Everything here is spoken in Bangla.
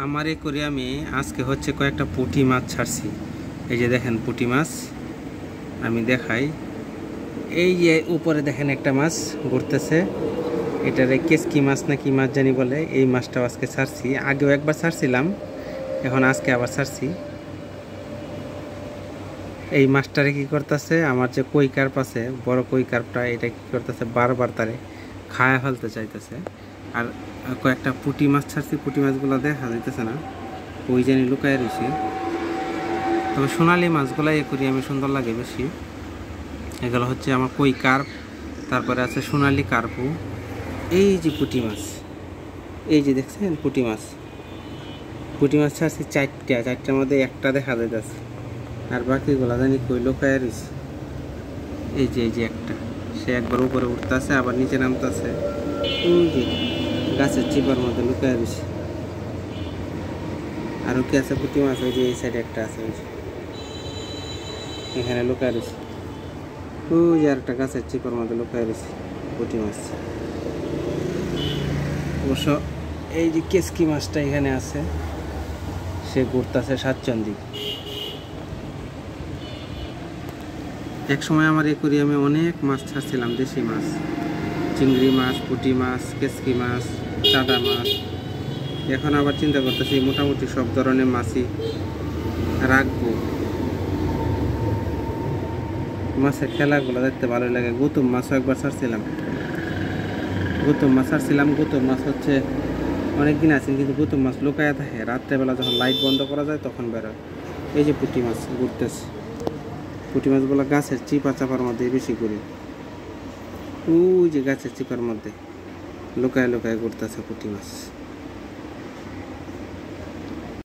আমার এই করে আমি আজকে হচ্ছে কয়েকটা পুঁটি মাছ ছাড়ছি। এই যে দেখেন পুঁটি মাছ, আমি দেখাই। এই যে উপরে দেখেন একটা মাছ ঘুরতেছে, এটারে কেসকি মাছ না কি মাছ জানি বলে। এই মাছটাও আজকে ছাড়ছি, আগেও একবার ছাড়ছিলাম, এখন আজকে আবার ছাড়ছি। এই মাছটারে কি করতেছে, আমার যে কই কার্প আছে, বড় কই কার্পটা, এটা কি করতেছে, বারবার তারে খায়া ফেলতে চাইতেছে। আর কয়েকটা পুঁটি মাছ ছাড়ছি, পুঁটি মাছগুলো দেখা যাইতেছে না, ওই জানি লুকায় রয়েছে। তবে সোনালি মাছগুলো এ করি আমি সুন্দর লাগে বেশি। এগুলো হচ্ছে আমার কই কার্প, তারপরে আছে সোনালি কার্পু। এই যে পুঁটি মাছ, এই যে দেখছেন পুঁটি মাছ, পুঁটি মাছ ছাড়ছি চারটার মধ্যে একটা দেখা যাইতেছে, আর বাকিগুলো জানি কই লুকায় রয়েছে। এই যে একটা, সে একবার উপরে উঠতেছে আবার নিচে নামতেছে, ওই যে গাছের চিপার মধ্যে লুকায় রয়েছে। আরও কি আছে পুঁটি মাছ, ওই যে এই সাইডে একটা আছে, ওই যে এখানে লুকায় রয়েছে। ওই যে আরেকটা গাছের চিপার মধ্যে লুকায় রয়েছে পুঁটি মাছ। অবশ্য এই যে কেসকি মাছটা এখানে আছে, সে ঘুরতেছে স্বাচ্ছন্দ্যী। এক সময় আমার একুরিয়ামে অনেক মাছ ছাড়ছিলাম, দেশি মাছ, চিংড়ি মাছ, পুঁটি মাছ, কেসকি মাছ, চাদা মাছ। এখন আবার চিন্তা করতেছি মোটামুটি সব ধরনের মাছই রাখবো। মাছের খেলাগুলো দেখতে ভালো লাগে। গৌতম মাছও একবার ছাড়ছিলাম, গৌতম মাছ হচ্ছে অনেকদিন আছে, কিন্তু গৌতম মাছ লুকায়া থাকে, রাত্রেবেলা যখন লাইট বন্ধ করা যায় তখন বেরোয়। এই যে পুঁটি মাছ ঘুরতেছে, পুঁটি মাছগুলো গাছের চিপা চাপার মধ্যে বেশি করি। ওই যে গাছের চিপার মধ্যে লুকায় লুকায় ঘুরতেছে পুঁটি মাছ।